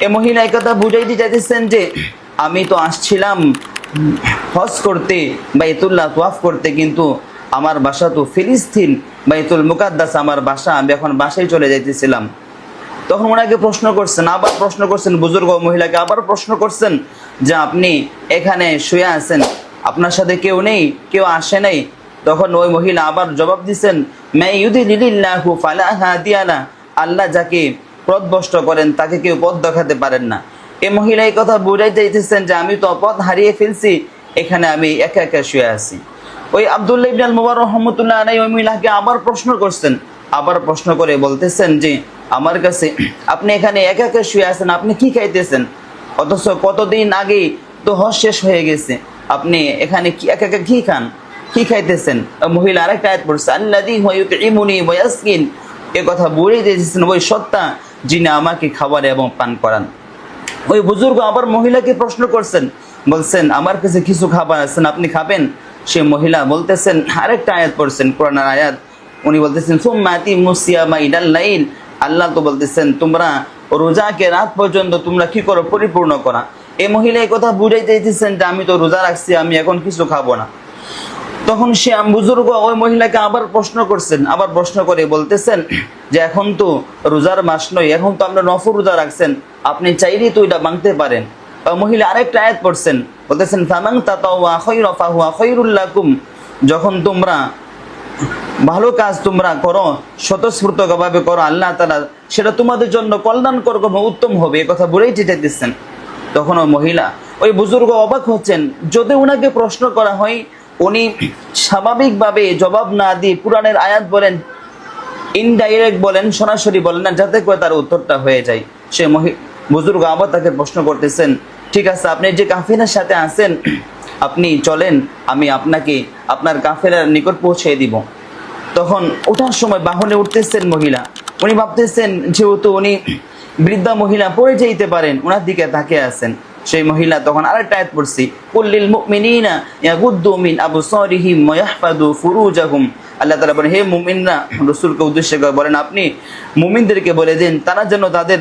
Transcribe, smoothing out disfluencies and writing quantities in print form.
এই মহিলা এই কথা বুঝাইতে চাইতেছেন যে আমি তো আসছিলাম হজ করতে, বাইতুল্লাহ তোয়াফ করতে, কিন্তু আমার বাসা তো ফিলিস্তিন, বাইতুল মুকাদ্দাস আমার বাসা, আমি এখন বাসায় চলে যাইতেছিলাম। তখন ওনাকে প্রশ্ন করছেন, আবার প্রশ্ন করছেন, বুজুর্গ মহিলাকে আবার প্রশ্ন করছেন যে আপনি এখানে শুয়ে আছেন, আপনার সাথে কেউ নেই, কেউ আসে নাই? তখন ওই মহিলা আবার জবাব দিচ্ছেন, মা ইউদিলিল্লাহু ফালা হাদিয়া লা, আল্লাহ যাকে পথভ্রষ্ট করেন তাকে কেউ পথ দেখাতে পারেন না। এই মহিলা এই কথা বুঝাইতে চাইতেছেন যে আমি তো পথ হারিয়ে ফেলছি, এখানে আমি একা একা শুয়ে আছি। ওই আব্দুল্লাহ ইবনে আল মুবাররক রাহমাতুল্লাহ আলাইহি ওই মহিলাকে আবার প্রশ্ন করছেন, আবার প্রশ্ন করে বলতেছেন যে আমার কাছে আপনি এখানে একা একা শুয়ে আছেন, আপনি কি খাইতেছেন? অথচ কতদিন আগে তো হজ শেষ হয়ে গেছে, আপনি এখানে কি একা একা কি খান, কি খাইতেছেন? মহিলা আরেকটা আয়াত পড়ছে, আল্লাযী হুয়া ইউতঈমুনি ওয়া ইয়াসকিন, এই কথা বলে দিয়েছেন ওই সত্তা যিনি আমাকে খাবার এবং পান করান। ওই বুজুর্গ আবার মহিলাকে প্রশ্ন করছেন, বলছেন আমার কাছে কিছু খাবার আছেন, আপনি খাবেন? সে মহিলা বলতেছেন, আরেকটা আয়াত পড়ছেন, কোরআনের আয়াত, উনি বলতেছেন সুম্মা আতিমুস সিয়ামা ইলাল লাইল, আল্লাহ তো বলতেছেন তোমরা রোজাকে রাত পর্যন্ত তোমরা কি করো, পরিপূর্ণ করা। এই মহিলা এই কথা বুঝাইতে চাইতেছেন যে আমি তো রোজা রাখছি, আমি এখন কিছু খাবো না। তখন সে বুজুর্গ ওই মহিলাকে আবার প্রশ্ন করছেন, আবার প্রশ্ন করে বলতেছেন যে এখন তো রোজার মাস নয়, এখন তো আমরা নফল রোজা রাখছেন, আপনি চাইলেই তো এটা ভাঙতে পারেন। মহিলা আরেকটা আয়াত পড়ছেন, বলতেছেন ফামান তাতাওয়া খায়রা ফাহুয়া খায়রুল লাকুম, যখন তোমরা ভালো কাজ তোমরা করো, স্বতঃস্ফূর্তভাবে করো, আল্লাহ তাআলা সেটা তোমাদের জন্য কল্যাণকর এবং উত্তম হবে, এই কথা বলেই দিচ্ছেন। তখন ওই মহিলা ওই বুজুর্গ অবাক হচ্ছেন, যদি ওনাকে প্রশ্ন করা হয় উনি স্বাভাবিকভাবে জবাব না দিয়ে কোরআনের আয়াত বলেন, ইনডাইরেক্ট বলেন, সরাসরি বলেন না, যাতে করে তার উত্তরটা হয়ে যায়। সে বুজুর্গ আবার তাকে প্রশ্ন করতেছেন, ঠিক আছে আপনি যে কাফেলার সাথে আছেন, আপনি চলেন, আমি আপনাকে আপনার কাফেলার নিকট পৌঁছে দিব। তখন ওঠার সময় বাহনে উঠতেছেন মহিলা, উনি ভাবতেছেন যেহেতু উনি বৃদ্ধা মহিলা পড়ে যেতে পারেন, ওনার দিকে তাকিয়ে আছেন। সেই মহিলা তখন আরেকটা আয়াত পড়ছি, কুল্লিল মুমিনিনা ইয়াগুদ্দু মিন আবসারিহিম ওয়া ইয়াহফাযু ফুরুজাহুম, আল্লাহ তাআলা বলেন হে মুমিনরা, রাসূলকে উদ্দেশ্য করে বলেন আপনি মুমিনদেরকে বলে দেন তারা যেন তাদের